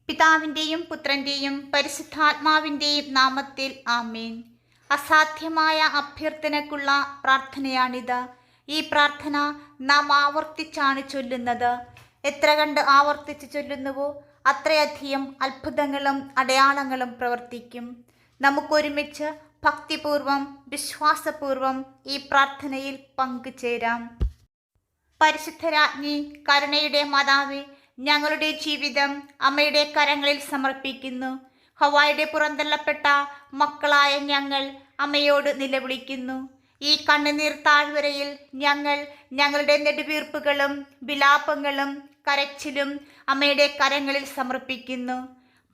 പിതാവിൻ്റെയും പുത്രൻ്റെയും പരിശുദ്ധാത്മാവിൻ്റെയും നാമത്തിൽ ആമേൻ. അസാധ്യമായ അഭ്യർത്ഥനയ്ക്കുള്ള പ്രാർത്ഥനയാണിത്. ഈ പ്രാർത്ഥന നാം ആവർത്തിച്ചാണ് ചൊല്ലുന്നത്. എത്ര കണ്ട് ആവർത്തിച്ച് ചൊല്ലുന്നുവോ അത്രയധികം അത്ഭുതങ്ങളും അടയാളങ്ങളും പ്രവർത്തിക്കും. നമുക്കൊരുമിച്ച് ഭക്തിപൂർവം വിശ്വാസപൂർവം ഈ പ്രാർത്ഥനയിൽ പങ്കുചേരാം. പരിശുദ്ധരാജ്ഞി, കരുണയുടെ മാതാവേ, ഞങ്ങളുടെ ജീവിതം അമ്മയുടെ കരങ്ങളിൽ സമർപ്പിക്കുന്നു. ഹവ്വായുടെ പുറന്തള്ളപ്പെട്ട മക്കളായ ഞങ്ങൾ അമ്മയോട് നിലവിളിക്കുന്നു. ഈ കണ്ണുനീർ താഴ്വരയിൽ ഞങ്ങൾ ഞങ്ങളുടെ നെടുവീർപ്പുകളും വിലാപങ്ങളും കരച്ചിലും അമ്മയുടെ കരങ്ങളിൽ സമർപ്പിക്കുന്നു.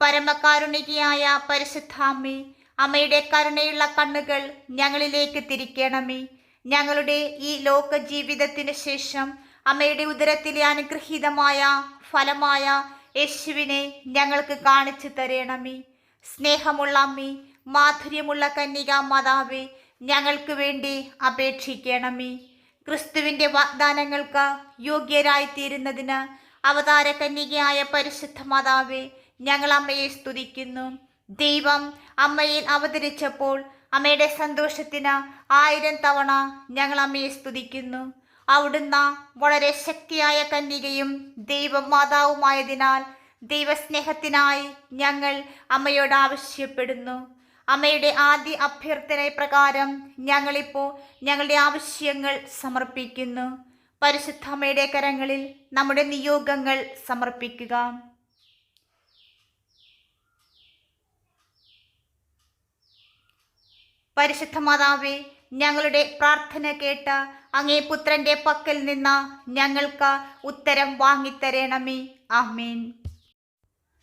പരമകാരുണികയായ പരിശുദ്ധാമ്മേ, അമ്മയുടെ കരുണയുള്ള കണ്ണുകൾ ഞങ്ങളിലേക്ക് തിരിക്കണമേ. ഞങ്ങളുടെ ഈ ലോക ജീവിതത്തിന് ശേഷം അമ്മയുടെ ഉദരത്തിലെ അനുഗ്രഹീതമായ ഫലമായ യേശുവിനെ ഞങ്ങൾക്ക് കാണിച്ചു തരണമേ. സ്നേഹമുള്ള അമ്മേ, മാധുര്യമുള്ള കന്യകാ മാതാവേ, ഞങ്ങൾക്ക് വേണ്ടി അപേക്ഷിക്കണമേ. ക്രിസ്തുവിൻ്റെ വാഗ്ദാനങ്ങൾക്ക് യോഗ്യരായിത്തീരുന്നതിന് അവതാര കന്യകയായ പരിശുദ്ധ മാതാവേ, ഞങ്ങൾ അമ്മയെ സ്തുതിക്കുന്നു. ദൈവം അമ്മയിൽ അവതരിച്ചപ്പോൾ അമ്മയുടെ സന്തോഷത്തിന് 1000 തവണ ഞങ്ങൾ അമ്മയെ സ്തുതിക്കുന്നു. അവിടുന്ന് വളരെ ശക്തിയായ കന്യകയും ദൈവമാതാവുമായതിനാൽ ദൈവസ്നേഹത്തിനായി ഞങ്ങൾ അമ്മയോട് ആവശ്യപ്പെടുന്നു. അമ്മയുടെ ആദ്യ അഭ്യർത്ഥന പ്രകാരം ഞങ്ങളിപ്പോൾ ഞങ്ങളുടെ ആവശ്യങ്ങൾ സമർപ്പിക്കുന്നു. പരിശുദ്ധ അമ്മയുടെ കരങ്ങളിൽ നമ്മുടെ നിയോഗങ്ങൾ സമർപ്പിക്കുക. പരിശുദ്ധ മാതാവേ, ഞങ്ങളുടെ പ്രാർത്ഥന കേട്ട് അങ്ങേ പുത്രൻ്റെ പക്കൽ നിന്ന് ഞങ്ങൾക്ക് ഉത്തരം വാങ്ങിത്തരണമേ. ആമേൻ.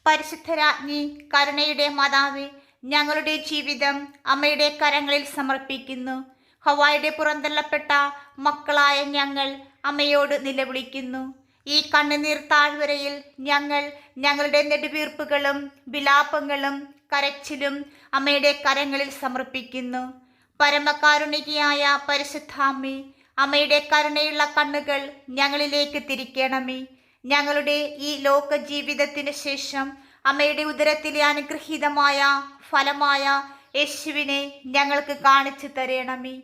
പരിശുദ്ധരാജ്ഞി, കരുണയുടെ മാതാവേ, ഞങ്ങളുടെ ജീവിതം അമ്മയുടെ കരങ്ങളിൽ സമർപ്പിക്കുന്നു. ഹവ്വായുടെ പുറന്തള്ളപ്പെട്ട മക്കളായ ഞങ്ങൾ അമ്മയോട് നിലവിളിക്കുന്നു. ഈ കണ്ണുനീർ താഴ്വരയിൽ ഞങ്ങൾ ഞങ്ങളുടെ നെടുവീർപ്പുകളും വിലാപങ്ങളും കരച്ചിലും അമ്മയുടെ കരങ്ങളിൽ സമർപ്പിക്കുന്നു. പരമകാരുണികയായ പരിശുദ്ധാമ്മേ, അമ്മയുടെ കരുണയുള്ള കണ്ണുകൾ ഞങ്ങളിലേക്ക് തിരിക്കണമേ. ഞങ്ങളുടെ ഈ ലോക ജീവിതത്തിന് ശേഷം അമ്മയുടെ ഉദരത്തിലെ അനുഗ്രഹീതമായ ഫലമായ യേശുവിനെ ഞങ്ങൾക്ക് കാണിച്ചു തരണമേ.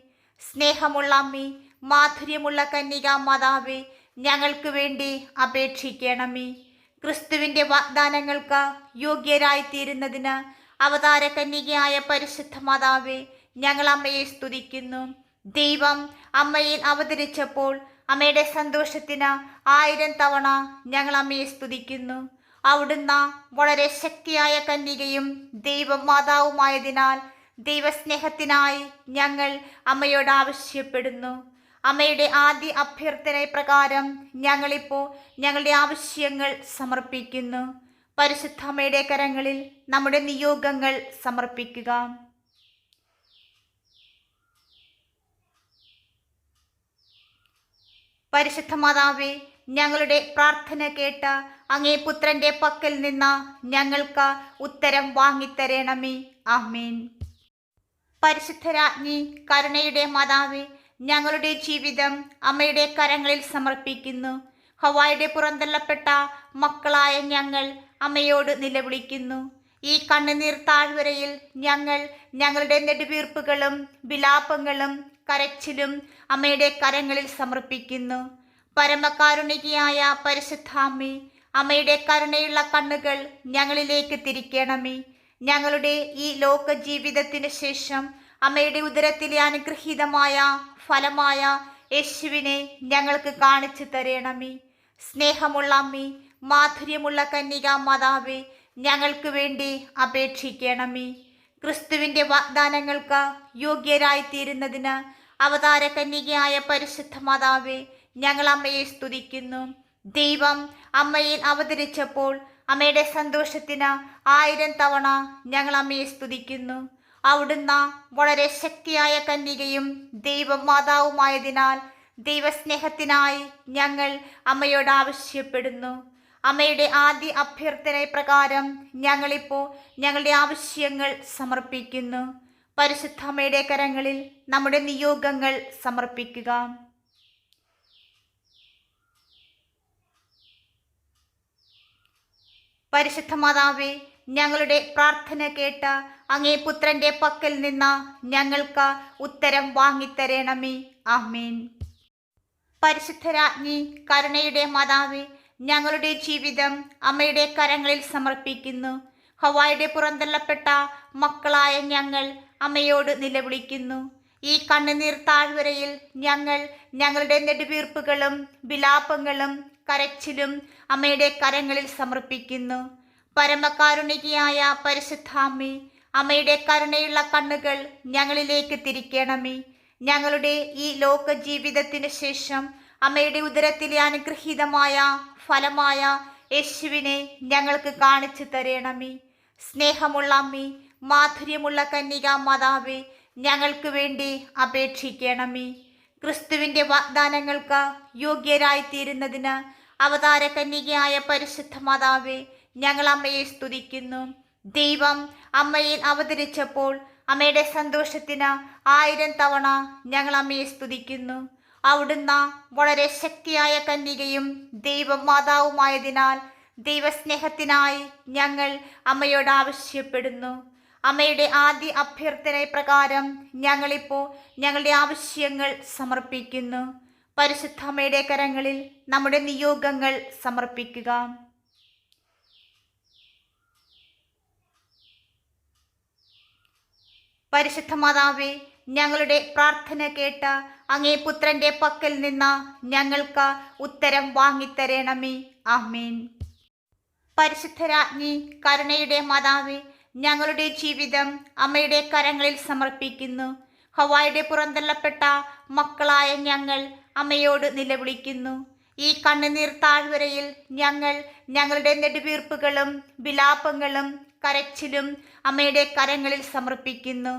സ്നേഹമുള്ള അമ്മേ, മാധുര്യമുള്ള കന്യകാ മാതാവേ, ഞങ്ങൾക്ക് വേണ്ടി അപേക്ഷിക്കണമേ. ക്രിസ്തുവിൻ്റെ വാഗ്ദാനങ്ങൾക്ക് യോഗ്യരായിത്തീരുന്നതിന് അവതാര കന്യകയായ പരിശുദ്ധ മാതാവേ, ഞങ്ങൾ അമ്മയെ സ്തുതിക്കുന്നു. ദൈവം അമ്മയിൽ അവതരിച്ചപ്പോൾ അമ്മയുടെ സന്തോഷത്തിന് 1000 തവണ ഞങ്ങൾ അമ്മയെ സ്തുതിക്കുന്നു. അവിടുന്ന് വളരെ ശക്തിയായ കന്യകയും ദൈവമാതാവുമായതിനാൽ ദൈവസ്നേഹത്തിനായി ഞങ്ങൾ അമ്മയോട് ആവശ്യപ്പെടുന്നു. അമ്മയുടെ ആദ്യ അഭ്യർത്ഥന പ്രകാരം ഞങ്ങളിപ്പോൾ ഞങ്ങളുടെ ആവശ്യങ്ങൾ സമർപ്പിക്കുന്നു. പരിശുദ്ധ അമ്മയുടെ കരങ്ങളിൽ നമ്മുടെ നിയോഗങ്ങൾ സമർപ്പിക്കുക. പരിശുദ്ധ മാതാവേ, ഞങ്ങളുടെ പ്രാർത്ഥന കേട്ട് അങ്ങേ പുത്രൻ്റെ പക്കൽ നിന്ന് ഞങ്ങൾക്ക് ഉത്തരം വാങ്ങിത്തരണമേ. ആമേൻ. പരിശുദ്ധരാജ്ഞി, കരുണയുടെ മാതാവേ, ഞങ്ങളുടെ ജീവിതം അമ്മയുടെ കരങ്ങളിൽ സമർപ്പിക്കുന്നു. ഹവ്വായുടെ പുറന്തള്ളപ്പെട്ട മക്കളായ ഞങ്ങൾ അമ്മയോട് നിലവിളിക്കുന്നു. ഈ കണ്ണുനീർ താഴ്വരയിൽ ഞങ്ങൾ ഞങ്ങളുടെ നെടുവീർപ്പുകളും വിലാപങ്ങളും കരച്ചിലും അമ്മയുടെ കരങ്ങളിൽ സമർപ്പിക്കുന്നു. പരമകാരുണികയായ പരിശുദ്ധാമ്മേ, അമ്മയുടെ കരുണയുള്ള കണ്ണുകൾ ഞങ്ങളിലേക്ക് തിരിക്കണമേ. ഞങ്ങളുടെ ഈ ലോക ജീവിതത്തിന് ശേഷം അമ്മയുടെ ഉദരത്തിലെ അനുഗ്രഹീതമായ ഫലമായ യേശുവിനെ ഞങ്ങൾക്ക് കാണിച്ചു തരണമേ. സ്നേഹമുള്ള അമ്മേ, മാധുര്യമുള്ള കന്യകാ മാതാവേ, ഞങ്ങൾക്ക് വേണ്ടി അപേക്ഷിക്കണമേ. ക്രിസ്തുവിൻ്റെ വാഗ്ദാനങ്ങൾക്ക് യോഗ്യരായിത്തീരുന്നതിന് അവതാര കന്യകയായ പരിശുദ്ധ മാതാവേ, ഞങ്ങൾ അമ്മയെ സ്തുതിക്കുന്നു. ദൈവം അമ്മയിൽ അവതരിച്ചപ്പോൾ അമ്മയുടെ സന്തോഷത്തിന് 1000 തവണ ഞങ്ങൾ അമ്മയെ സ്തുതിക്കുന്നു. അവിടുന്ന് വളരെ ശക്തിയായ കന്യകയും ദൈവമാതാവുമായതിനാൽ ദൈവസ്നേഹത്തിനായി ഞങ്ങൾ അമ്മയോട് ആവശ്യപ്പെടുന്നു. അമ്മയുടെ ആദ്യ അഭ്യർത്ഥന പ്രകാരം ഞങ്ങളിപ്പോൾ ഞങ്ങളുടെ ആവശ്യങ്ങൾ സമർപ്പിക്കുന്നു. പരിശുദ്ധ അമ്മയുടെ കരങ്ങളിൽ നമ്മുടെ നിയോഗങ്ങൾ സമർപ്പിക്കുക. പരിശുദ്ധ മാതാവേ, ഞങ്ങളുടെ പ്രാർത്ഥന കേട്ട അങ്ങേ പുത്രന്റെ പക്കൽ നിന്ന് ഞങ്ങൾക്ക് ഉത്തരം വാങ്ങിത്തരണമേ. ആമേൻ. പരിശുദ്ധരാജ്ഞി, കരുണയുടെ മാതാവേ, ഞങ്ങളുടെ ജീവിതം അമ്മയുടെ കരങ്ങളിൽ സമർപ്പിക്കുന്നു. ഹവ്വായുടെ പുറന്തള്ളപ്പെട്ട മക്കളായ ഞങ്ങൾ അമ്മയോട് നിലവിളിക്കുന്നു. ഈ കണ്ണുനീർ താഴ്വരയിൽ ഞങ്ങൾ ഞങ്ങളുടെ നെടുവീർപ്പുകളും വിലാപങ്ങളും കരച്ചിലും അമ്മയുടെ കരങ്ങളിൽ സമർപ്പിക്കുന്നു. പരമകാരുണികയായ പരിശുദ്ധാമ്മേ, അമ്മയുടെ കരുണയുള്ള കണ്ണുകൾ ഞങ്ങളിലേക്ക് തിരിക്കണമേ. ഞങ്ങളുടെ ഈ ലോക ജീവിതത്തിന് ശേഷം അമ്മയുടെ ഉദരത്തിലെ അനുഗ്രഹീതമായ ഫലമായ യേശുവിനെ ഞങ്ങൾക്ക് കാണിച്ചു തരണമേ. സ്നേഹമുള്ള അമ്മേ, മാധുര്യമുള്ള കന്യകാ മാതാവേ, ഞങ്ങൾക്ക് വേണ്ടി അപേക്ഷിക്കണമേ. ക്രിസ്തുവിൻ്റെ വാഗ്ദാനങ്ങൾക്ക് യോഗ്യരായിത്തീരുന്നതിന് അവതാര കന്യകയായ പരിശുദ്ധ മാതാവേ, ഞങ്ങൾ അമ്മയെ സ്തുതിക്കുന്നു. ദൈവം അമ്മയിൽ അവതരിച്ചപ്പോൾ അമ്മയുടെ സന്തോഷത്തിന് 1000 തവണ ഞങ്ങൾ അമ്മയെ സ്തുതിക്കുന്നു. അവിടുന്ന് വളരെ ശക്തിയായ കന്യകയും ദൈവ മാതാവുമായതിനാൽ ദൈവസ്നേഹത്തിനായി ഞങ്ങൾ അമ്മയോട് ആവശ്യപ്പെടുന്നു. അമ്മയുടെ ആദ്യ അഭ്യർത്ഥന പ്രകാരം ഞങ്ങളിപ്പോൾ ഞങ്ങളുടെ ആവശ്യങ്ങൾ സമർപ്പിക്കുന്നു. പരിശുദ്ധ അമ്മയുടെ കരങ്ങളിൽ നമ്മുടെ നിയോഗങ്ങൾ സമർപ്പിക്കുക. പരിശുദ്ധ മാതാവേ, ഞങ്ങളുടെ പ്രാർത്ഥന കേട്ട അങ്ങേ പുത്രന്റെ പക്കൽ നിന്ന് ഞങ്ങൾക്ക് ഉത്തരം വാങ്ങിത്തരണമേ. ആമേൻ. പരിശുദ്ധരാജ്ഞി, കരുണയുടെ മാതാവേ, ഞങ്ങളുടെ ജീവിതം അമ്മയുടെ കരങ്ങളിൽ സമർപ്പിക്കുന്നു. ഹവ്വായുടെ പുറന്തള്ളപ്പെട്ട മക്കളായ ഞങ്ങൾ അമ്മയോട് നിലവിളിക്കുന്നു. ഈ കണ്ണുനീർ താഴ്വരയിൽ ഞങ്ങൾ ഞങ്ങളുടെ നെടുവീർപ്പുകളും വിലാപങ്ങളും കരച്ചിലും അമ്മയുടെ കരങ്ങളിൽ സമർപ്പിക്കുന്നു.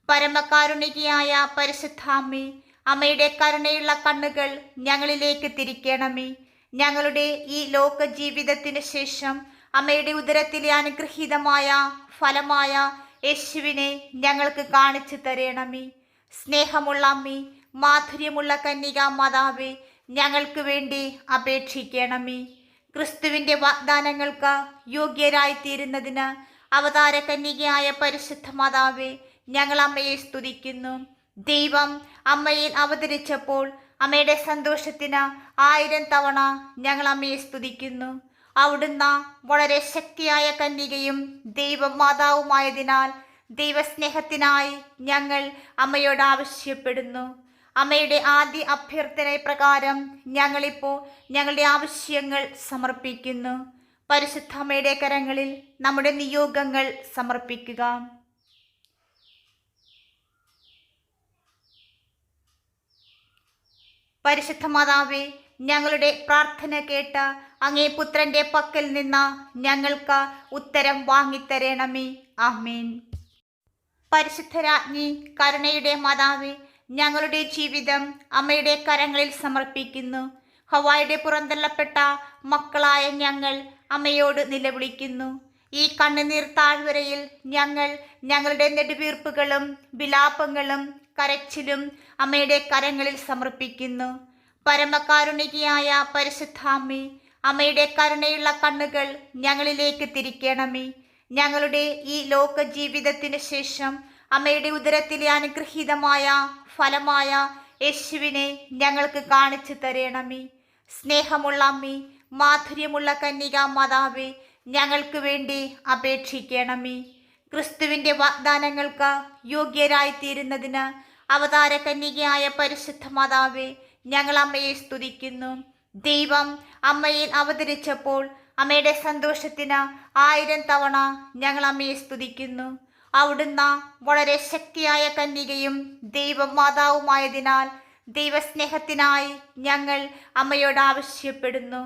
പരമകാരുണികയായ പരിശുദ്ധാമ്മേ, അമ്മയുടെ കരുണയുള്ള കണ്ണുകൾ ഞങ്ങളിലേക്ക് തിരിക്കണമേ. ഞങ്ങളുടെ ഈ ലോക ജീവിതത്തിന് ശേഷം അമ്മയുടെ ഉദരത്തിലെ അനുഗ്രഹീതമായ ഫലമായ യേശുവിനെ ഞങ്ങൾക്ക് കാണിച്ചു തരണമേ. സ്നേഹമുള്ള അമ്മേ, മാധുര്യമുള്ള കന്യകാ മാതാവേ, ഞങ്ങൾക്ക് വേണ്ടി അപേക്ഷിക്കണമേ. ക്രിസ്തുവിൻ്റെ വാഗ്ദാനങ്ങൾക്ക് യോഗ്യരായിത്തീരുന്നതിന് അവതാര കന്യകയായ പരിശുദ്ധ മാതാവേ, ഞങ്ങൾ അമ്മയെ സ്തുതിക്കുന്നു. ദൈവം അമ്മയിൽ അവതരിച്ചപ്പോൾ അമ്മയുടെ സന്തോഷത്തിന് 1000 തവണ ഞങ്ങൾ അമ്മയെ സ്തുതിക്കുന്നു. അവിടുന്ന് വളരെ ശക്തിയായ കന്യകയും ദൈവ മാതാവുമായതിനാൽ ദൈവസ്നേഹത്തിനായി ഞങ്ങൾ അമ്മയോട് ആവശ്യപ്പെടുന്നു. അമ്മയുടെ ആദ്യ അഭ്യർത്ഥന പ്രകാരം ഞങ്ങളിപ്പോൾ ഞങ്ങളുടെ ആവശ്യങ്ങൾ സമർപ്പിക്കുന്നു. പരിശുദ്ധ അമ്മയുടെ കരങ്ങളിൽ നമ്മുടെ നിയോഗങ്ങൾ സമർപ്പിക്കുക. പരിശുദ്ധ മാതാവേ, ഞങ്ങളുടെ പ്രാർത്ഥന കേട്ട അങ്ങേ പുത്രന്റെ പക്കൽ നിന്ന് ഞങ്ങൾക്ക് ഉത്തരം വാങ്ങിത്തരണമേ. ആമേൻ. പരിശുദ്ധരാജ്ഞി, കരുണയുടെ മാതാവേ, ഞങ്ങളുടെ ജീവിതം അമ്മയുടെ കരങ്ങളിൽ സമർപ്പിക്കുന്നു. ഹവ്വായുടെ പുറന്തള്ളപ്പെട്ട മക്കളായ ഞങ്ങൾ അമ്മയോട് നിലവിളിക്കുന്നു. ഈ കണ്ണുനീർ താഴ്വരയിൽ ഞങ്ങൾ ഞങ്ങളുടെ നെടുവീർപ്പുകളും വിലാപങ്ങളും കരച്ചിലും അമ്മയുടെ കരങ്ങളിൽ സമർപ്പിക്കുന്നു. പരമകാരുണികയായ പരിശുദ്ധാമ്മേ, അമ്മയുടെ കരുണയുള്ള കണ്ണുകൾ ഞങ്ങളിലേക്ക് തിരിക്കണമേ. ഞങ്ങളുടെ ഈ ലോക ജീവിതത്തിന് ശേഷം അമ്മയുടെ ഉദരത്തിലെ അനുഗ്രഹീതമായ ഫലമായ യേശുവിനെ ഞങ്ങൾക്ക് കാണിച്ചു തരണമേ. സ്നേഹമുള്ള അമ്മേ, മാധുര്യമുള്ള കന്യകാ മാതാവേ, ഞങ്ങൾക്ക് വേണ്ടി അപേക്ഷിക്കണമേ. ക്രിസ്തുവിൻ്റെ വാഗ്ദാനങ്ങൾക്ക് യോഗ്യരായിത്തീരുന്നതിന് അവതാര കന്യകയായ പരിശുദ്ധ മാതാവേ, ഞങ്ങൾ അമ്മയെ സ്തുതിക്കുന്നു. ദൈവം അമ്മയിൽ അവതരിച്ചപ്പോൾ അമ്മയുടെ സന്തോഷത്തിന് 1000 തവണ ഞങ്ങൾ അമ്മയെ സ്തുതിക്കുന്നു. അവിടുന്ന് വളരെ ശക്തിയായ കന്യകയും ദൈവ മാതാവുമായതിനാൽ ദൈവസ്നേഹത്തിനായി ഞങ്ങൾ അമ്മയോട് ആവശ്യപ്പെടുന്നു.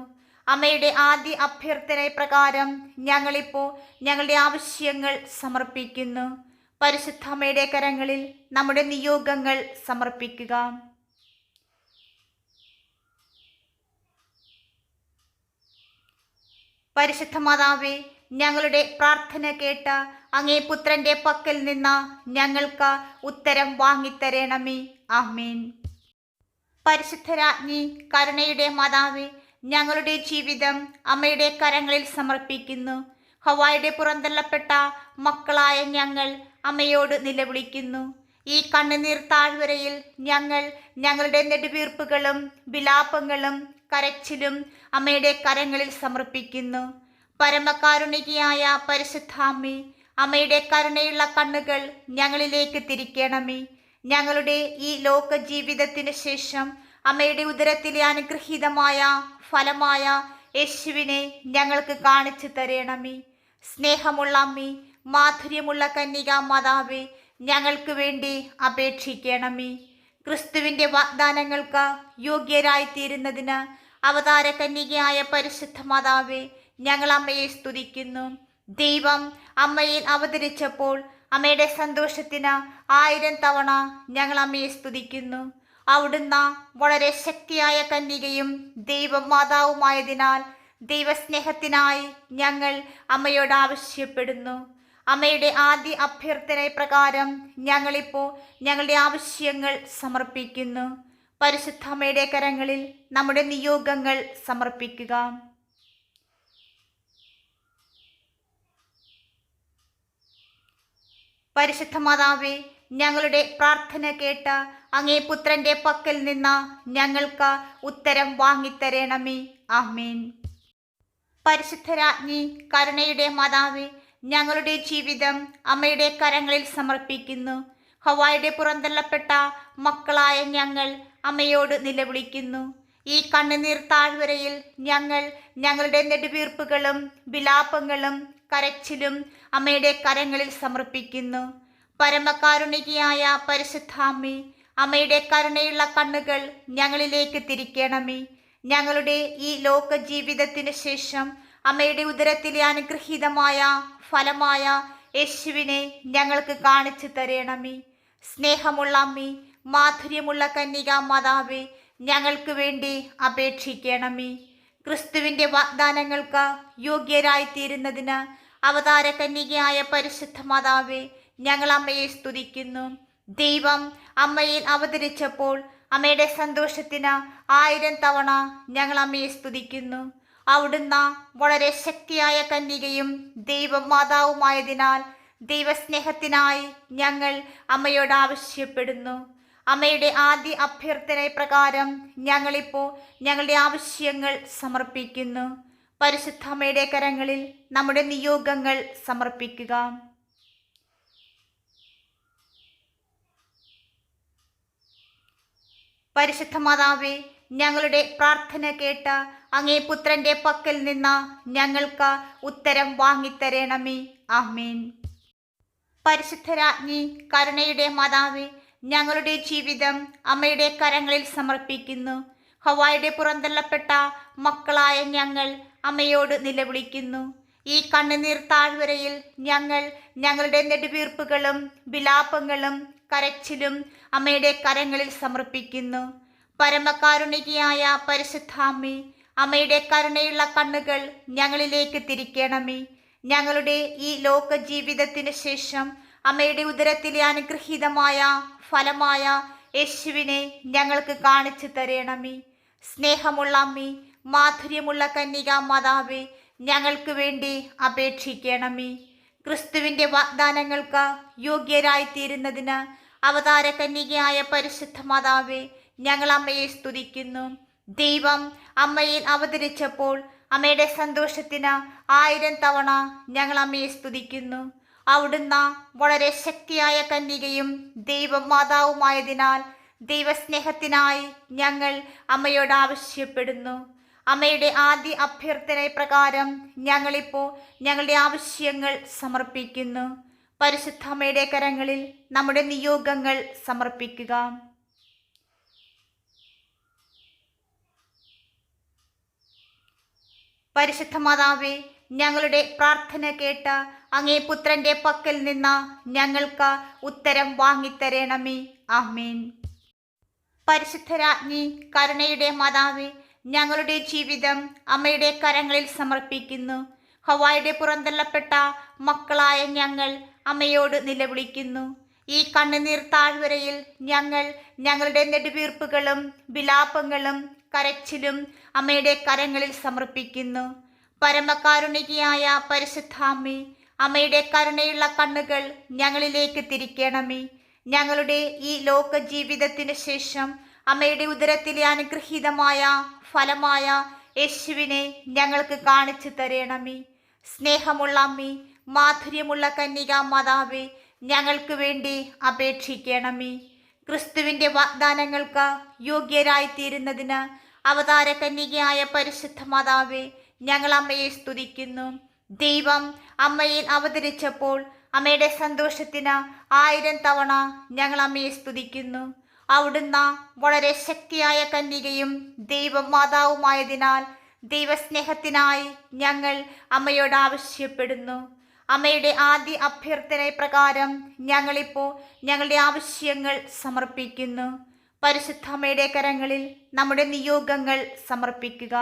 അമ്മയുടെ ആദ്യ അഭ്യർത്ഥന പ്രകാരം ഞങ്ങളിപ്പോൾ ഞങ്ങളുടെ ആവശ്യങ്ങൾ സമർപ്പിക്കുന്നു. പരിശുദ്ധ അമ്മയുടെ കരങ്ങളിൽ നമ്മുടെ നിയോഗങ്ങൾ സമർപ്പിക്കുക. പരിശുദ്ധ മാതാവേ, ഞങ്ങളുടെ പ്രാർത്ഥന കേട്ട അങ്ങേ പുത്രന്റെ പക്കൽ നിന്ന് ഞങ്ങൾക്ക് ഉത്തരം വാങ്ങിത്തരണമേ. ആമേൻ. പരിശുദ്ധരാജ്ഞി, കരുണയുടെ മാതാവേ, ഞങ്ങളുടെ ജീവിതം അമ്മയുടെ കരങ്ങളിൽ സമർപ്പിക്കുന്നു. ഹവ്വായുടെ പുറന്തള്ളപ്പെട്ട മക്കളായ ഞങ്ങൾ അമ്മയോട് നിലവിളിക്കുന്നു. ഈ കണ്ണുനീർ താഴ്വരയിൽ ഞങ്ങൾ ഞങ്ങളുടെ നെടുവീർപ്പുകളും വിലാപങ്ങളും കരച്ചിലും അമ്മയുടെ കരങ്ങളിൽ സമർപ്പിക്കുന്നു. പരമകാരുണികയായ പരിശുദ്ധാമ്മേ, അമ്മയുടെ കരുണയുള്ള കണ്ണുകൾ ഞങ്ങളിലേക്ക് തിരിക്കണമേ. ഞങ്ങളുടെ ഈ ലോക ജീവിതത്തിന് ശേഷം അമ്മയുടെ ഉദരത്തിലെ അനുഗ്രഹീതമായ ഫലമായ യേശുവിനെ ഞങ്ങൾക്ക് കാണിച്ചു തരണമേ. സ്നേഹമുള്ള അമ്മേ, മാധുര്യമുള്ള കന്യക മാതാവേ, ഞങ്ങൾക്ക് വേണ്ടി അപേക്ഷിക്കണമേ. ക്രിസ്തുവിൻ്റെ വാഗ്ദാനങ്ങൾക്ക് യോഗ്യരായിത്തീരുന്നതിന് അവതാര കന്യകയായ പരിശുദ്ധ മാതാവേ, ഞങ്ങൾ അമ്മയെ സ്തുതിക്കുന്നു. ദൈവം അമ്മയിൽ അവതരിച്ചപ്പോൾ അമ്മയുടെ സന്തോഷത്തിന് 1000 തവണ ഞങ്ങൾ അമ്മയെ സ്തുതിക്കുന്നു. അവിടുന്ന് വളരെ ശക്തിയായ കന്യകയും ദൈവ മാതാവുമായതിനാൽ ദൈവസ്നേഹത്തിനായി ഞങ്ങൾ അമ്മയോട് ആവശ്യപ്പെടുന്നു. അമ്മയുടെ ആദ്യ അഭ്യർത്ഥന പ്രകാരം ഞങ്ങളിപ്പോൾ ഞങ്ങളുടെ ആവശ്യങ്ങൾ സമർപ്പിക്കുന്നു. പരിശുദ്ധ അമ്മയുടെ കരങ്ങളിൽ നമ്മുടെ നിയോഗങ്ങൾ സമർപ്പിക്കുക. പരിശുദ്ധ മാതാവേ, ഞങ്ങളുടെ പ്രാർത്ഥന കേട്ട് അങ്ങേ പുത്രന്റെ പക്കൽ നിന്ന് ഞങ്ങൾക്ക് ഉത്തരം വാങ്ങിത്തരണമേ. ആമേൻ. പരിശുദ്ധ രാജ്ഞി, കരുണയുടെ മാതാവേ, ഞങ്ങളുടെ ജീവിതം അമ്മയുടെ കരങ്ങളിൽ സമർപ്പിക്കുന്നു. ഹവ്വായുടെ പുറന്തള്ളപ്പെട്ട മക്കളായ ഞങ്ങൾ അമ്മയോട് നിലവിളിക്കുന്നു. ഈ കണ്ണുനീർ താഴ്വരയിൽ ഞങ്ങൾ ഞങ്ങളുടെ നെടുവീർപ്പുകളും വിലാപങ്ങളും കരച്ചിലും അമ്മയുടെ കരങ്ങളിൽ സമർപ്പിക്കുന്നു. പരമകാരുണികയായ പരിശുദ്ധാമ്മേ, അമ്മയുടെ കരുണയുള്ള കണ്ണുകൾ ഞങ്ങളിലേക്ക് തിരിക്കണമേ. ഞങ്ങളുടെ ഈ ലോക ജീവിതത്തിന് ശേഷം അമ്മയുടെ ഉദരത്തിലെ അനുഗ്രഹീതമായ ഫലമായ യേശുവിനെ ഞങ്ങൾക്ക് കാണിച്ചു തരണമേ. സ്നേഹമുള്ള അമ്മേ, മാധുര്യമുള്ള കന്യക മാതാവേ, ഞങ്ങൾക്ക് വേണ്ടി അപേക്ഷിക്കണമേ. ക്രിസ്തുവിൻ്റെ വാഗ്ദാനങ്ങൾക്ക് യോഗ്യരായിത്തീരുന്നതിന് അവതാര കന്യകയായ പരിശുദ്ധ മാതാവേ, ഞങ്ങൾ അമ്മയെ സ്തുതിക്കുന്നു. ദൈവം അമ്മയിൽ അവതരിച്ചപ്പോൾ അമ്മയുടെ സന്തോഷത്തിന് 1000 തവണ ഞങ്ങൾ അമ്മയെ സ്തുതിക്കുന്നു. അവിടുന്ന് വളരെ ശക്തിയായ കന്യകയും ദൈവ മാതാവുമായതിനാൽ ദൈവസ്നേഹത്തിനായി ഞങ്ങൾ അമ്മയോട് ആവശ്യപ്പെടുന്നു. അമ്മയുടെ ആദ്യ അഭ്യർത്ഥന പ്രകാരം ഞങ്ങളിപ്പോൾ ഞങ്ങളുടെ ആവശ്യങ്ങൾ സമർപ്പിക്കുന്നു. പരിശുദ്ധ അമ്മയുടെ കരങ്ങളിൽ നമ്മുടെ നിയോഗങ്ങൾ സമർപ്പിക്കുക. പരിശുദ്ധ മാതാവേ, ഞങ്ങളുടെ പ്രാർത്ഥന കേട്ട് അങ്ങേ പുത്രന്റെ പക്കൽ നിന്ന് ഞങ്ങൾക്ക് ഉത്തരം വാങ്ങിത്തരണമേ. ആമേൻ. പരിശുദ്ധ രാജ്ഞി, കരുണയുടെ മാതാവേ, ഞങ്ങളുടെ ജീവിതം അമ്മയുടെ കരങ്ങളിൽ സമർപ്പിക്കുന്നു. ഹവ്വായുടെ പുറന്തള്ളപ്പെട്ട മക്കളായ ഞങ്ങൾ അമ്മയോട് നിലവിളിക്കുന്നു. ഈ കണ്ണുനീർ താഴ്വരയിൽ ഞങ്ങൾ ഞങ്ങളുടെ നെടുവീർപ്പുകളും വിലാപങ്ങളും കരച്ചിലും അമ്മയുടെ കരങ്ങളിൽ സമർപ്പിക്കുന്നു. പരമകാരുണികയായ പരിശുദ്ധാമ്മേ, അമ്മയുടെ കരുണയുള്ള കണ്ണുകൾ ഞങ്ങളിലേക്ക് തിരിക്കണമേ. ഞങ്ങളുടെ ഈ ലോക ജീവിതത്തിന് ശേഷം അമ്മയുടെ ഉദരത്തിലെ അനുഗ്രഹീതമായ ഫലമായ യേശുവിനെ ഞങ്ങൾക്ക് കാണിച്ചു തരണമേ. സ്നേഹമുള്ള അമ്മേ, മാധുര്യമുള്ള കന്യക മാതാവേ, ഞങ്ങൾക്ക് വേണ്ടി അപേക്ഷിക്കണമേ. ക്രിസ്തുവിൻ്റെ വാഗ്ദാനങ്ങൾക്ക് യോഗ്യരായിത്തീരുന്നതിന് അവതാര കന്യകയായ പരിശുദ്ധ മാതാവേ, ഞങ്ങൾ അമ്മയെ സ്തുതിക്കുന്നു. ദൈവം അമ്മയിൽ അവതരിച്ചപ്പോൾ അമ്മയുടെ സന്തോഷത്തിന് 1000 തവണ ഞങ്ങൾ അമ്മയെ സ്തുതിക്കുന്നു. അവിടുന്ന് വളരെ ശക്തിയായ കന്യകയും ദൈവ മാതാവുമായതിനാൽ ദൈവസ്നേഹത്തിനായി ഞങ്ങൾ അമ്മയോട് ആവശ്യപ്പെടുന്നു. അമ്മയുടെ ആദ്യ അഭ്യർത്ഥന പ്രകാരം ഞങ്ങളിപ്പോൾ ഞങ്ങളുടെ ആവശ്യങ്ങൾ സമർപ്പിക്കുന്നു. പരിശുദ്ധ അമ്മയുടെ കരങ്ങളിൽ നമ്മുടെ നിയോഗങ്ങൾ സമർപ്പിക്കുക. പരിശുദ്ധ മാതാവേ, ഞങ്ങളുടെ പ്രാർത്ഥന കേട്ട് അങ്ങേ പുത്രന്റെ പക്കൽ നിന്ന് ഞങ്ങൾക്ക് ഉത്തരം വാങ്ങിത്തരണമേ. ആമേൻ. പരിശുദ്ധ രാജ്ഞി, കരുണയുടെ മാതാവേ, ഞങ്ങളുടെ ജീവിതം അമ്മയുടെ കരങ്ങളിൽ സമർപ്പിക്കുന്നു. ഹവ്വായുടെ പുറന്തള്ളപ്പെട്ട മക്കളായ ഞങ്ങൾ അമ്മയോട് നിലവിളിക്കുന്നു. ഈ കണ്ണുനീർ താഴ്വരയിൽ ഞങ്ങൾ ഞങ്ങളുടെ നെടുവീർപ്പുകളും വിലാപങ്ങളും കരച്ചിലും അമ്മയുടെ കരങ്ങളിൽ സമർപ്പിക്കുന്നു. പരമകാരുണികയായ പരിശുദ്ധാമ്മേ, അമ്മയുടെ കരുണയുള്ള കണ്ണുകൾ ഞങ്ങളിലേക്ക് തിരിക്കണമേ. ഞങ്ങളുടെ ഈ ലോക ജീവിതത്തിന് ശേഷം അമ്മയുടെ ഉദരത്തിലെ അനുഗ്രഹീതമായ ഫലമായ യേശുവിനെ ഞങ്ങൾക്ക് കാണിച്ചു തരണമേ. സ്നേഹമുള്ള അമ്മേ, മാധുര്യമുള്ള കന്യക മാതാവേ, ഞങ്ങൾക്ക് വേണ്ടി അപേക്ഷിക്കണമേ. ക്രിസ്തുവിൻ്റെ വാഗ്ദാനങ്ങൾക്ക് യോഗ്യരായിത്തീരുന്നതിന് അവതാര കന്യകയായ പരിശുദ്ധ മാതാവേ, ഞങ്ങൾ അമ്മയെ സ്തുതിക്കുന്നു. ദൈവം അമ്മയിൽ അവതരിച്ചപ്പോൾ അമ്മയുടെ സന്തോഷത്തിന് 1000 തവണ ഞങ്ങൾ അമ്മയെ സ്തുതിക്കുന്നു. അവിടുന്ന് വളരെ ശക്തിയായ കന്യകയും ദൈവമാതാവുമായതിനാൽ ദൈവസ്നേഹത്തിനായി ഞങ്ങൾ അമ്മയോട് ആവശ്യപ്പെടുന്നു. അമ്മയുടെ ആദ്യ അഭ്യർത്ഥന പ്രകാരം ഞങ്ങളിപ്പോൾ ഞങ്ങളുടെ ആവശ്യങ്ങൾ സമർപ്പിക്കുന്നു. പരിശുദ്ധ അമ്മയുടെ കരങ്ങളിൽ നമ്മുടെ നിയോഗങ്ങൾ സമർപ്പിക്കുക.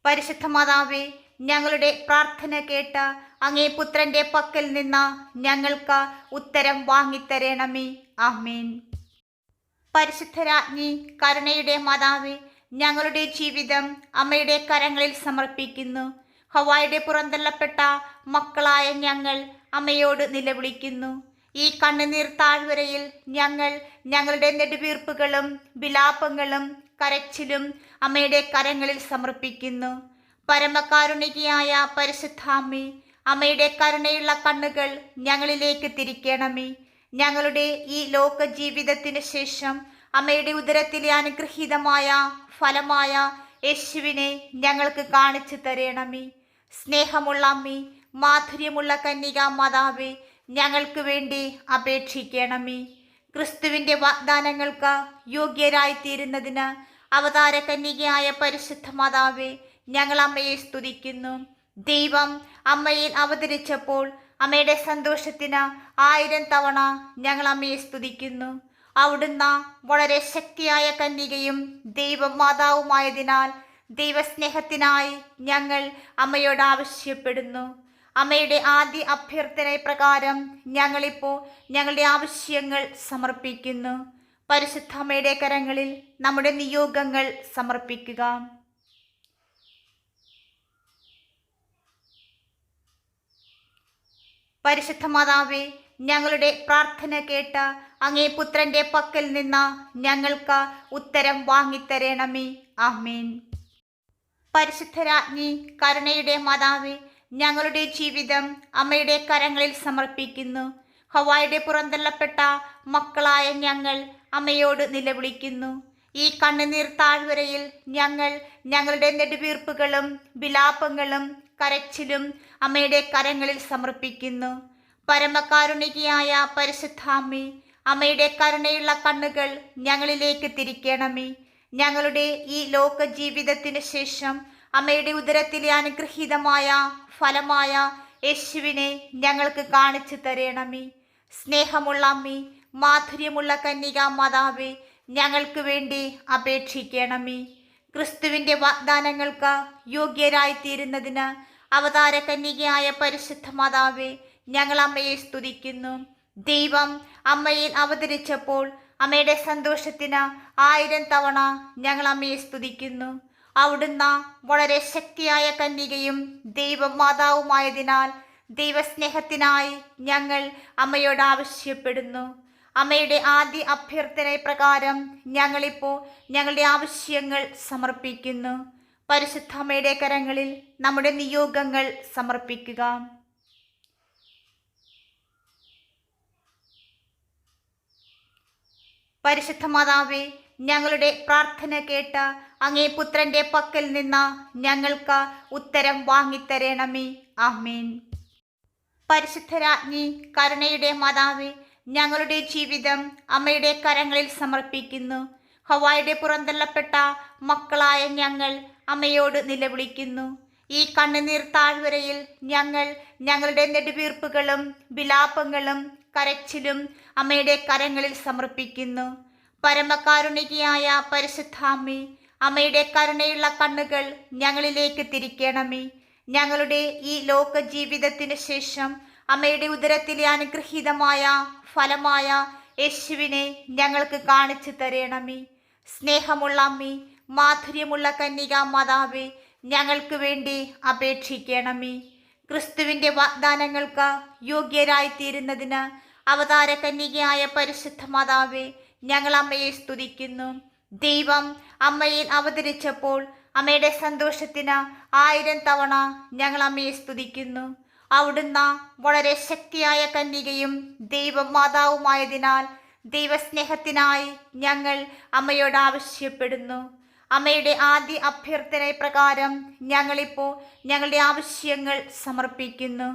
പരിശുദ്ധ മാതാവേ, ഞങ്ങളുടെ പ്രാർത്ഥന കേട്ട് അങ്ങേ പുത്രന്റെ പക്കൽ നിന്ന് ഞങ്ങൾക്ക് ഉത്തരം വാങ്ങിത്തരണമേ. ആമേൻ. പരിശുദ്ധരാജ്ഞി, കരുണയുടെ മാതാവേ, ഞങ്ങളുടെ ജീവിതം അമ്മയുടെ കരങ്ങളിൽ സമർപ്പിക്കുന്നു. ഹവ്വായുടെ പുറന്തള്ളപ്പെട്ട മക്കളായ ഞങ്ങൾ അമ്മയോട് നിലവിളിക്കുന്നു. ഈ കണ്ണുനീർ താഴ്വരയിൽ ഞങ്ങൾ ഞങ്ങളുടെ നെടുവീർപ്പുകളും വിലാപങ്ങളും കരച്ചിലും അമ്മയുടെ കരങ്ങളിൽ സമർപ്പിക്കുന്നു. പരമകാരുണികയായ പരിശുദ്ധാമ്മേ, അമ്മയുടെ കരുണയുള്ള കണ്ണുകൾ ഞങ്ങളിലേക്ക് തിരിക്കണമേ. ഞങ്ങളുടെ ഈ ലോക ജീവിതത്തിന് ശേഷം അമ്മയുടെ ഉദരത്തിലെ അനുഗ്രഹീതമായ ഫലമായ യേശുവിനെ ഞങ്ങൾക്ക് കാണിച്ചു തരണമേ. സ്നേഹമുള്ള അമ്മേ, മാധുര്യമുള്ള കന്യക മാതാവേ, ഞങ്ങൾക്ക് വേണ്ടി അപേക്ഷിക്കണമേ. ക്രിസ്തുവിൻ്റെ വാഗ്ദാനങ്ങൾക്ക് യോഗ്യരായിത്തീരുന്നതിന് അവതാര കന്യകയായ പരിശുദ്ധ മാതാവേ, ഞങ്ങൾ അമ്മയെ സ്തുതിക്കുന്നു. ദൈവം അമ്മയിൽ അവതരിച്ചപ്പോൾ അമ്മയുടെ സന്തോഷത്തിന് 1000 തവണ ഞങ്ങൾ അമ്മയെ സ്തുതിക്കുന്നു. അവിടുന്ന് വളരെ ശക്തിയായ കന്യകയും ദൈവമാതാവുമായതിനാൽ ദൈവസ്നേഹത്തിനായി ഞങ്ങൾ അമ്മയോട് ആവശ്യപ്പെടുന്നു. അമ്മയുടെ ആദ്യ അഭ്യർത്ഥന പ്രകാരം ഞങ്ങളിപ്പോൾ ഞങ്ങളുടെ ആവശ്യങ്ങൾ സമർപ്പിക്കുന്നു. പരിശുദ്ധ അമ്മയുടെ കരങ്ങളിൽ നമ്മുടെ നിയോഗങ്ങൾ സമർപ്പിക്കുക. പരിശുദ്ധ മാതാവേ, ഞങ്ങളുടെ പ്രാർത്ഥന കേട്ട് അങ്ങേ പുത്രന്റെ പക്കൽ നിന്ന് ഞങ്ങൾക്ക് ഉത്തരം വാങ്ങിത്തരണമേ. ആമേൻ. പരിശുദ്ധരാജ്ഞി, കരുണയുടെ മാതാവേ, ഞങ്ങളുടെ ജീവിതം അമ്മയുടെ കരങ്ങളിൽ സമർപ്പിക്കുന്നു. ഹവ്വായുടെ പുറന്തള്ളപ്പെട്ട മക്കളായ ഞങ്ങൾ അമ്മയോട് നിലവിളിക്കുന്നു. ഈ കണ്ണുനീർ താഴ്വരയിൽ ഞങ്ങൾ ഞങ്ങളുടെ നെടുവീർപ്പുകളും വിലാപങ്ങളും കരച്ചിലും അമ്മയുടെ കരങ്ങളിൽ സമർപ്പിക്കുന്നു. പരമകാരുണികയായ പരിശുദ്ധാമ്മേ, അമ്മയുടെ കരുണയുള്ള കണ്ണുകൾ ഞങ്ങളിലേക്ക് തിരിക്കണമേ. ഞങ്ങളുടെ ഈ ലോക ജീവിതത്തിന് ശേഷം അമ്മയുടെ ഉദരത്തിലെ അനുഗ്രഹീതമായ ഫലമായ യേശുവിനെ ഞങ്ങൾക്ക് കാണിച്ചു തരണമേ. സ്നേഹമുള്ള അമ്മേ, മാധുര്യമുള്ള കന്യക മാതാവേ, ഞങ്ങൾക്ക് വേണ്ടി അപേക്ഷിക്കണമേ. ക്രിസ്തുവിൻ്റെ വാഗ്ദാനങ്ങൾക്ക് യോഗ്യരായിത്തീരുന്നതിന് അവതാര കന്യകയായ പരിശുദ്ധ മാതാവേ, ഞങ്ങൾ അമ്മയെ സ്തുതിക്കുന്നു. ദൈവം അമ്മയിൽ അവതരിച്ചപ്പോൾ അമ്മയുടെ സന്തോഷത്തിന് 1000 തവണ ഞങ്ങൾ അമ്മയെ സ്തുതിക്കുന്നു. അവിടുന്ന് വളരെ ശക്തിയായ കന്യകയും ദൈവമാതാവുമായതിനാൽ ദൈവസ്നേഹത്തിനായി ഞങ്ങൾ അമ്മയോട് ആവശ്യപ്പെടുന്നു. അമ്മയുടെ ആദ്യ അഭ്യർത്ഥന പ്രകാരം ഞങ്ങളിപ്പോൾ ഞങ്ങളുടെ ആവശ്യങ്ങൾ സമർപ്പിക്കുന്നു. പരിശുദ്ധ അമ്മയുടെ കരങ്ങളിൽ നമ്മുടെ നിയോഗങ്ങൾ സമർപ്പിക്കുക. പരിശുദ്ധ മാതാവേ, ഞങ്ങളുടെ പ്രാർത്ഥന കേട്ട് അങ്ങേ പുത്രന്റെ പക്കൽ നിന്ന് ഞങ്ങൾക്ക് ഉത്തരം വാങ്ങിത്തരണമേ. ആമേൻ. പരിശുദ്ധരാജ്ഞി, കരുണയുടെ മാതാവേ, ഞങ്ങളുടെ ജീവിതം അമ്മയുടെ കരങ്ങളിൽ സമർപ്പിക്കുന്നു. ഹവ്വായുടെ പുറന്തള്ളപ്പെട്ട മക്കളായ ഞങ്ങൾ അമ്മയോട് നിലവിളിക്കുന്നു. ഈ കണ്ണുനീർ താഴ്വരയിൽ ഞങ്ങൾ ഞങ്ങളുടെ നെടുവീർപ്പുകളും വിലാപങ്ങളും കരച്ചിലും അമ്മയുടെ കരങ്ങളിൽ സമർപ്പിക്കുന്നു. പരമകാരുണികയായ പരിശുദ്ധാമ്മേ, അമ്മയുടെ കരുണയുള്ള കണ്ണുകൾ ഞങ്ങളിലേക്ക് തിരിക്കണമേ. ഞങ്ങളുടെ ഈ ലോക ജീവിതത്തിന് ശേഷം അമ്മയുടെ ഉദരത്തിലെ അനുഗ്രഹീതമായ ഫലമായ യേശുവിനെ ഞങ്ങൾക്ക് കാണിച്ചു തരണമേ. സ്നേഹമുള്ള അമ്മേ, മാധുര്യമുള്ള കന്യകാ മാതാവേ, ഞങ്ങൾക്ക് വേണ്ടി അപേക്ഷിക്കണമേ. ക്രിസ്തുവിൻ്റെ വാഗ്ദാനങ്ങൾക്ക് യോഗ്യരായിത്തീരുന്നതിന് അവതാര കന്യകയായ പരിശുദ്ധ മാതാവേ, ഞങ്ങൾ അമ്മയെ സ്തുതിക്കുന്നു. ദൈവം അമ്മയിൽ അവതരിച്ചപ്പോൾ അമ്മയുടെ സന്തോഷത്തിന് 1000 തവണ ഞങ്ങൾ അമ്മയെ സ്തുതിക്കുന്നു. അവിടുന്ന് വളരെ ശക്തിയായ കന്യകയും ദൈവമാതാവുമായതിനാൽ ദൈവസ്നേഹത്തിനായി ഞങ്ങൾ അമ്മയോട് ആവശ്യപ്പെടുന്നു. അമ്മയുടെ ആദ്യ അഭ്യർത്ഥന പ്രകാരം ഞങ്ങളിപ്പോൾ ഞങ്ങളുടെ ആവശ്യങ്ങൾ സമർപ്പിക്കുന്നു.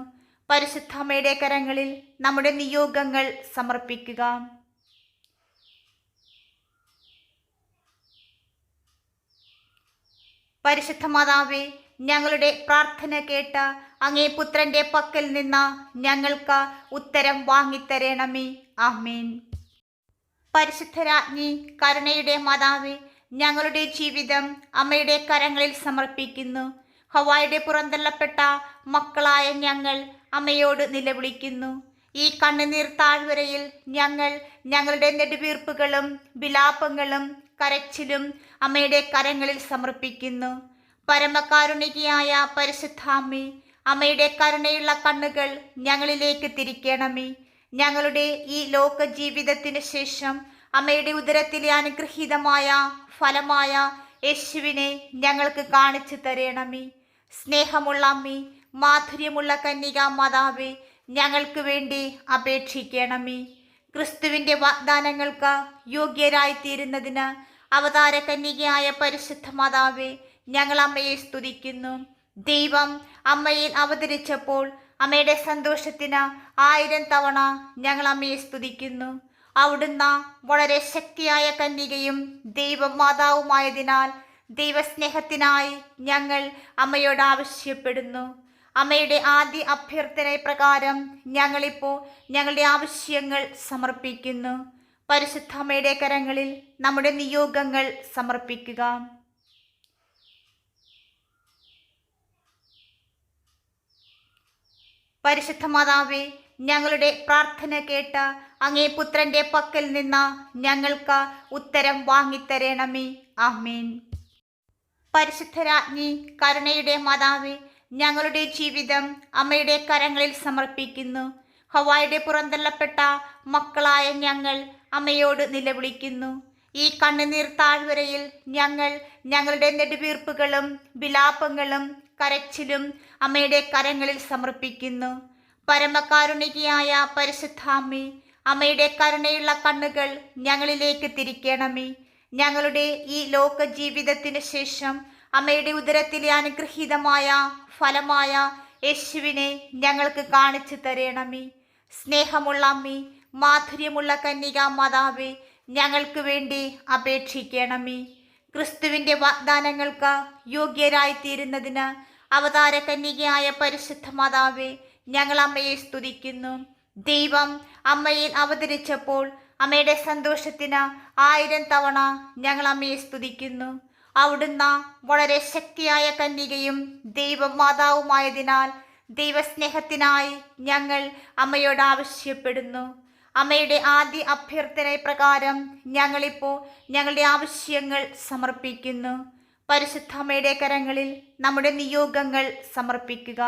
പരിശുദ്ധ അമ്മയുടെ കരങ്ങളിൽ നമ്മുടെ നിയോഗങ്ങൾ സമർപ്പിക്കുക. പരിശുദ്ധ മാതാവേ, ഞങ്ങളുടെ പ്രാർത്ഥന കേട്ട് അങ്ങേ പുത്രന്റെ പക്കൽ നിന്ന് ഞങ്ങൾക്ക് ഉത്തരം വാങ്ങിത്തരണമേ. ആമേൻ. പരിശുദ്ധരാജ്ഞി, കരുണയുടെ മാതാവേ, ഞങ്ങളുടെ ജീവിതം അമ്മയുടെ കരങ്ങളിൽ സമർപ്പിക്കുന്നു. ഹവ്വായുടെ പുറന്തള്ളപ്പെട്ട മക്കളായ ഞങ്ങൾ അമ്മയോട് നിലവിളിക്കുന്നു. ഈ കണ്ണുനീർ താഴ്വരയിൽ ഞങ്ങൾ ഞങ്ങളുടെ നെടുവീർപ്പുകളും വിലാപങ്ങളും കരച്ചിലും അമ്മയുടെ കരങ്ങളിൽ സമർപ്പിക്കുന്നു. പരമകാരുണികയായ പരിശുദ്ധാമ്മേ, അമ്മയുടെ കരുണയുള്ള കണ്ണുകൾ ഞങ്ങളിലേക്ക് തിരിക്കണമേ. ഞങ്ങളുടെ ഈ ലോക ജീവിതത്തിന് ശേഷം അമ്മയുടെ ഉദരത്തിലെ അനുഗ്രഹീതമായ ഫലമായ യേശുവിനെ ഞങ്ങൾക്ക് കാണിച്ചു തരണമേ. സ്നേഹമുള്ള അമ്മേ, മാധുര്യമുള്ള കന്യകാ മാതാവേ, ഞങ്ങൾക്ക് വേണ്ടി അപേക്ഷിക്കണമേ. ക്രിസ്തുവിൻ്റെ വാഗ്ദാനങ്ങൾക്ക് യോഗ്യരായിത്തീരുന്നതിന് അവതാര കന്യകയായ പരിശുദ്ധ മാതാവേ, ഞങ്ങൾ അമ്മയെ സ്തുതിക്കുന്നു. ദൈവം അമ്മയിൽ അവതരിച്ചപ്പോൾ അമ്മയുടെ സന്തോഷത്തിന് 1000 തവണ ഞങ്ങൾ അമ്മയെ സ്തുതിക്കുന്നു. അവിടുന്ന് വളരെ ശക്തിയായ കന്യകയും ദൈവമാതാവുമായതിനാൽ ദൈവസ്നേഹത്തിനായി ഞങ്ങൾ അമ്മയോട് ആവശ്യപ്പെടുന്നു. അമ്മയുടെ ആദ്യ അഭ്യർത്ഥന പ്രകാരം ഞങ്ങളിപ്പോൾ ഞങ്ങളുടെ ആവശ്യങ്ങൾ സമർപ്പിക്കുന്നു. പരിശുദ്ധ അമ്മയുടെ കരങ്ങളിൽ നമ്മുടെ നിയോഗങ്ങൾ സമർപ്പിക്കുക. പരിശുദ്ധ മാതാവേ, ഞങ്ങളുടെ പ്രാർത്ഥന കേട്ട് അങ്ങേ പുത്രന്റെ പക്കൽ നിന്ന് ഞങ്ങൾക്ക് ഉത്തരം വാങ്ങിത്തരണമേ. ആമേൻ. പരിശുദ്ധരാജ്ഞി, കരുണയുടെ മാതാവേ, ഞങ്ങളുടെ ജീവിതം അമ്മയുടെ കരങ്ങളിൽ സമർപ്പിക്കുന്നു. ഹവ്വായുടെ പുറന്തള്ളപ്പെട്ട മക്കളായ ഞങ്ങൾ അമ്മയോട് നിലവിളിക്കുന്നു. ഈ കണ്ണുനീർ താഴ്വരയിൽ ഞങ്ങൾ ഞങ്ങളുടെ നെടുവീർപ്പുകളും വിലാപങ്ങളും കരച്ചിലും അമ്മയുടെ കരങ്ങളിൽ സമർപ്പിക്കുന്നു. പരമകാരുണികയായ പരിശുദ്ധാമ്മേ, അമ്മയുടെ കരുണയുള്ള കണ്ണുകൾ ഞങ്ങളിലേക്ക് തിരിക്കണമേ. ഞങ്ങളുടെ ഈ ലോക ജീവിതത്തിന് ശേഷം അമ്മയുടെ ഉദരത്തിലെ അനുഗ്രഹീതമായ ഫലമായ യേശുവിനെ ഞങ്ങൾക്ക് കാണിച്ചു തരണമേ. സ്നേഹമുള്ള അമ്മേ, മാധുര്യമുള്ള കന്യകാ മാതാവേ, ഞങ്ങൾക്ക് വേണ്ടി അപേക്ഷിക്കണമേ. ക്രിസ്തുവിൻ്റെ വാഗ്ദാനങ്ങൾക്ക് യോഗ്യരായിത്തീരുന്നതിന് അവതാര കന്യകയായ പരിശുദ്ധ മാതാവേ, ഞങ്ങൾ അമ്മയെ സ്തുതിക്കുന്നു. ദൈവം അമ്മയിൽ അവതരിച്ചപ്പോൾ അമ്മയുടെ സന്തോഷത്തിന് 1000 തവണ ഞങ്ങൾ അമ്മയെ സ്തുതിക്കുന്നു. അവിടുന്ന് വളരെ ശക്തിയായ കന്യകയും ദൈവമാതാവുമായതിനാൽ ദൈവസ്നേഹത്തിനായി ഞങ്ങൾ അമ്മയോട് ആവശ്യപ്പെടുന്നു. അമ്മയുടെ ആദ്യ അഭ്യർത്ഥന പ്രകാരം ഞങ്ങളിപ്പോൾ ഞങ്ങളുടെ ആവശ്യങ്ങൾ സമർപ്പിക്കുന്നു. പരിശുദ്ധ അമ്മയുടെ കരങ്ങളിൽ നമ്മുടെ നിയോഗങ്ങൾ സമർപ്പിക്കുക.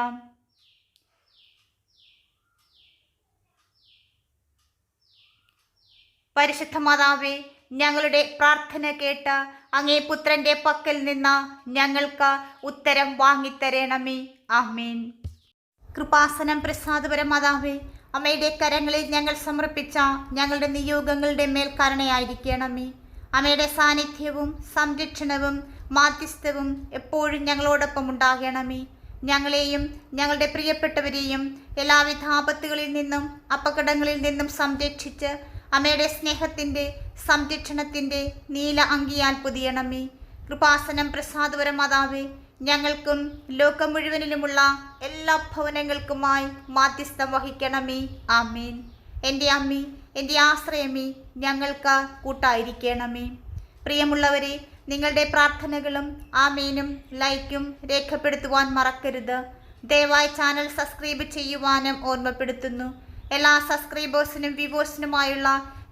പരിശുദ്ധ മാതാവേ, ഞങ്ങളുടെ പ്രാർത്ഥന കേട്ട് അങ്ങേ പുത്രന്റെ പക്കൽ നിന്ന് ഞങ്ങൾക്ക് ഉത്തരം വാങ്ങിത്തരണമേ. ആമേൻ. കൃപാസനം പ്രസാദപര മാതാവേ, അമ്മയുടെ കരങ്ങളിൽ ഞങ്ങൾ സമർപ്പിച്ച ഞങ്ങളുടെ നിയോഗങ്ങളുടെ മേൽ കരുണയായിരിക്കണമേ. അമ്മയുടെ സാന്നിധ്യവും സംരക്ഷണവും മാധ്യസ്ഥവും എപ്പോഴും ഞങ്ങളോടൊപ്പം ഉണ്ടാകണമേ. ഞങ്ങളെയും ഞങ്ങളുടെ പ്രിയപ്പെട്ടവരെയും എല്ലാവിധ ആപത്തുകളിൽ നിന്നും അപകടങ്ങളിൽ നിന്നും സംരക്ഷിച്ച് അമ്മയുടെ സ്നേഹത്തിൻ്റെ സംരക്ഷണത്തിൻ്റെ നീല അങ്കിയാൽ പൊതിയണമേ. കൃപാസനം പ്രസാദപര മാതാവേ, ഞങ്ങൾക്കും ലോകം മുഴുവനിലുമുള്ള എല്ലാ ഭവനങ്ങൾക്കുമായി മാധ്യസ്ഥം വഹിക്കണമേ. ആമേൻ. എൻ്റെ അമ്മേ, എൻ്റെ ആശ്രയമേ, ഞങ്ങൾക്ക് കൂട്ടായിരിക്കണമേ. പ്രിയമുള്ളവരെ, നിങ്ങളുടെ പ്രാർത്ഥനകളും ആമേനും ലൈക്കും രേഖപ്പെടുത്തുവാൻ മറക്കരുത്. ദയവായി ചാനൽ സബ്സ്ക്രൈബ് ചെയ്യുവാനും ഓർമ്മപ്പെടുത്തുന്നു. എല്ലാ സബ്സ്ക്രൈബേഴ്സിനും വ്യൂവേഴ്സിനുമായുള്ള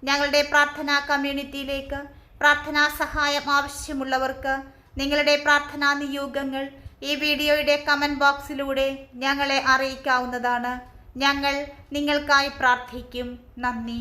ഞങ്ങളുടെ പ്രാർത്ഥനാ കമ്മ്യൂണിറ്റിയിലേക്ക് പ്രാർത്ഥനാ സഹായം ആവശ്യമുള്ളവർക്ക് നിങ്ങളുടെ പ്രാർത്ഥനാ നിയോഗങ്ങൾ ഈ വീഡിയോയുടെ കമൻറ്റ് ബോക്സിലൂടെ ഞങ്ങളെ അറിയിക്കാവുന്നതാണ്. ഞങ്ങൾ നിങ്ങൾക്കായി പ്രാർത്ഥിക്കും. നന്ദി.